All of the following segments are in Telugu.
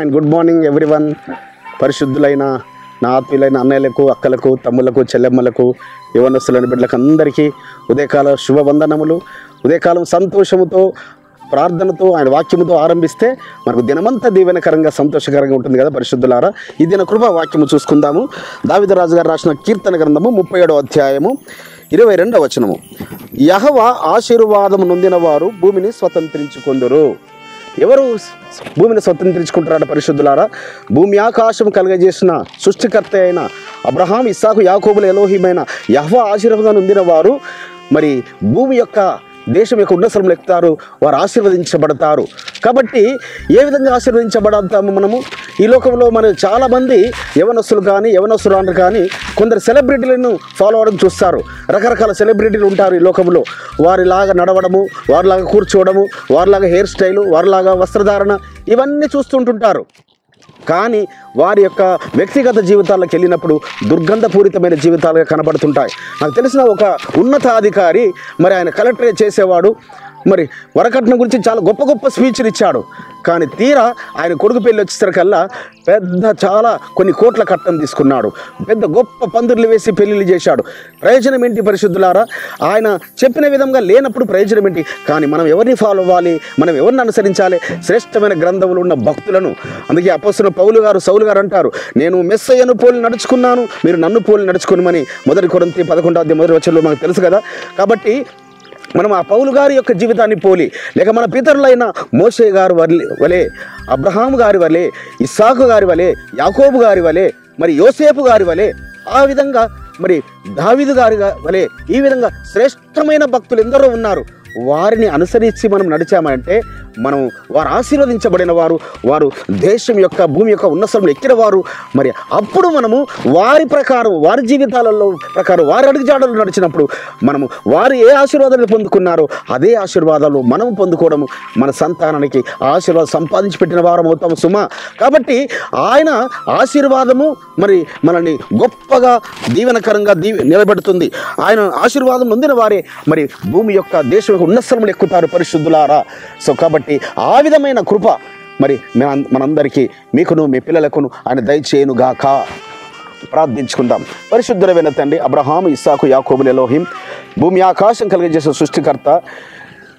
And good morning everyone. పరిశుద్ధులైన నా ఆత్మీయులైన అన్నయ్యలకు, అక్కలకు, తమ్ముళ్లకు, చెల్లెమ్మలకు, యవనస్తులైన బిడ్డలకు అందరికీ ఉదయకాల శుభవందనములు. ఉదయకాలం సంతోషముతో, ప్రార్థనతో, ఆయన వాక్యముతో ఆరంభిస్తే మనకు దినమంతా దీవెనకరంగా, సంతోషకరంగా ఉంటుంది కదా పరిశుద్ధులారా. ఈ దిన కృపా వాక్యము చూసుకుందాము. దావీదు రాజు గారు రాసిన కీర్తన గ్రంథము 37వ అధ్యాయము 22వ వచనము. యెహోవా ఆశీర్వాదము నొందిన వారు భూమిని స్వతంత్రించుకొందురు. ఎవరు భూమిని స్వతంత్రించుకుంటారట పరిశుద్ధులారా? భూమి ఆకాశం కలుగజేసిన సృష్టికర్త అయిన అబ్రహాం, ఇస్సాకు, యాకోబుల ఎలోహిమైన యెహోవా ఆశీర్వాదం నొందిన వారు మరి భూమి యొక్క దేశం యొక్క ఉన్నతంలో ఎక్కుతారు, వారు ఆశీర్వదించబడతారు. కాబట్టి ఏ విధంగా ఆశీర్వదించబడతాము మనము? ఈ లోకంలో మన చాలామంది యవనస్తులు కానీ, యవనస్తురాలు కానీ కొందరు సెలబ్రిటీలను ఫాలో అవ్వడం చూస్తారు. రకరకాల సెలబ్రిటీలు ఉంటారు ఈ లోకంలో. వారిలాగా నడవడము, వారిలాగా కూర్చోవడము, వారిలాగా హెయిర్ స్టైలు, వారిలాగా వస్త్రధారణ, ఇవన్నీ చూస్తుంటుంటారు. కానీ వారి యొక్క వ్యక్తిగత జీవితాలకు వెళ్ళినప్పుడు దుర్గంధపూరితమైన జీవితాలుగా కనబడుతుంటాయి. నాకు తెలిసిన ఒక ఉన్నతాధికారి, మరి ఆయన కలెక్టరేట్ చేసేవాడు, మరి వరకట్నం గురించి చాలా గొప్ప గొప్ప స్పీచ్లు ఇచ్చాడు. కానీ తీరా ఆయన కొడుకు పెళ్ళి వచ్చేసరికల్లా చాలా కొన్ని కోట్ల కట్నం తీసుకున్నాడు. పెద్ద గొప్ప పందిర్లు వేసి పెళ్ళిళ్ళు చేశాడు. ప్రయోజనం ఏంటి పరిశుద్ధులారా? ఆయన చెప్పిన విధంగా లేనప్పుడు ప్రయోజనం ఏంటి? కానీ మనం ఎవరిని ఫాలో అవ్వాలి, మనం ఎవరిని అనుసరించాలి? శ్రేష్టమైన గ్రంథములు ఉన్న భక్తులను. అందుకే అపోస్తలుడైన పౌలు గారు, సౌలు గారు అంటారు, నేను మెస్సయ్యను పోలి నడుచుకున్నాను, మీరు నన్ను పోలి నడుచుకున్నామని 1 కొరింథీ 11వ వచనంలో మనకు తెలుసు కదా. కాబట్టి మనం ఆ పౌలు గారి యొక్క జీవితాన్ని పోలి, లేక మన పితరులైన మోషే గారి వలె, అబ్రహాము గారి వలె, ఇస్సాకు గారి వలె, యాకోబు గారి వలె, మరి యోసేపు గారి వలె, ఆ విధంగా మరి దావీదు గారి వలె, ఈ విధంగా శ్రేష్టమైన భక్తులు ఎందరో ఉన్నారు. వారిని అనుసరించి మనం నడిచామంటే మనం వారు ఆశీర్వదించబడిన వారు, వారు దేశం యొక్క, భూమి యొక్క ఉన్నతంలో ఎక్కిన వారు. మరి అప్పుడు మనము వారి ప్రకారం, వారి జీవితాలలో ప్రకారం, వారి అడుగుజాడలు నడిచినప్పుడు మనము వారు ఏ ఆశీర్వాదాలు పొందుకున్నారో అదే ఆశీర్వాదాలు మనము పొందుకోవడము, మన సంతానానికి ఆశీర్వాదం సంపాదించి పెట్టిన వారం అవుతాము సుమా. కాబట్టి ఆయన ఆశీర్వాదము మరి మనల్ని గొప్పగా దీవెనకరంగా నిలబెడుతుంది. ఆయన ఆశీర్వాదం నొందిన వారే మరి భూమి యొక్క, దేశం యొక్క ఉన్నతంలో ఎక్కుతారు పరిశుద్ధులారా. సో కాబట్టి ఆ విధమైన కృప మరి మనందరికీ, మీకును మీ పిల్లలకును ఆయన దయచేయునుగాక. ప్రార్థించుకుందాం. పరిశుద్ధుడైన తండ్రి, అబ్రహాము, ఇస్సాకు, యాకోబుల ఎలోహిం, భూమి ఆకాశం కలిగజేసిన సృష్టికర్త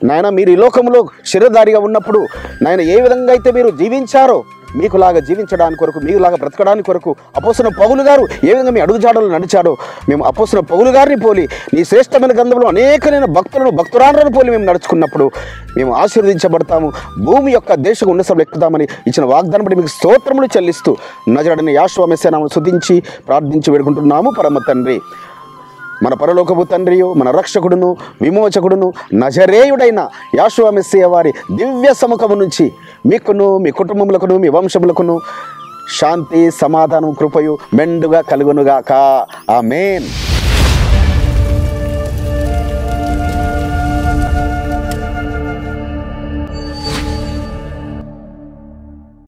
నాయన, మీరు ఈ లోకంలో శరీరధారిగా ఉన్నప్పుడు నాయన ఏ విధంగా అయితే మీరు జీవించారో, మీకులాగా జీవించడానికి కొరకు, మీకులాగా బ్రతకడానికి కొరకు అపోస్తలుడైన పౌలు గారు ఏ విధంగా మీ అడుగుజాడలు నడిచాడో, మేము అపోస్తలుడైన పౌలు గారిని పోలి నీ శ్రేష్టమైన గ్రంథంలో అనేకమైన భక్తులను, భక్తురాలను పోలి మేము నడుచుకున్నప్పుడు మేము ఆశీర్వదించబడతాము, భూమి యొక్క దేశం ఉన్నతంలో ఎక్కుతామని ఇచ్చిన వాగ్దానం బట్టి మీకు స్తోత్రములు చెల్లిస్తూ నజరేయుడైన యేషువా మెస్సీయ నామమున స్తుతించి ప్రార్థించి వేడుకుంటున్నాము పరమ తండ్రి. మన పరలోకపు తండ్రియు, మన రక్షకుడును, విమోచకుడును, నజరేయుడైన యేషువా మెస్సీయ వారి దివ్య సముఖము నుంచి మీకును, మీ కుటుంబములకును, మీ వంశములకును శాంతి, సమాధానం, కృపయు మెండుగా కలుగునుగాక. ఆమేన్.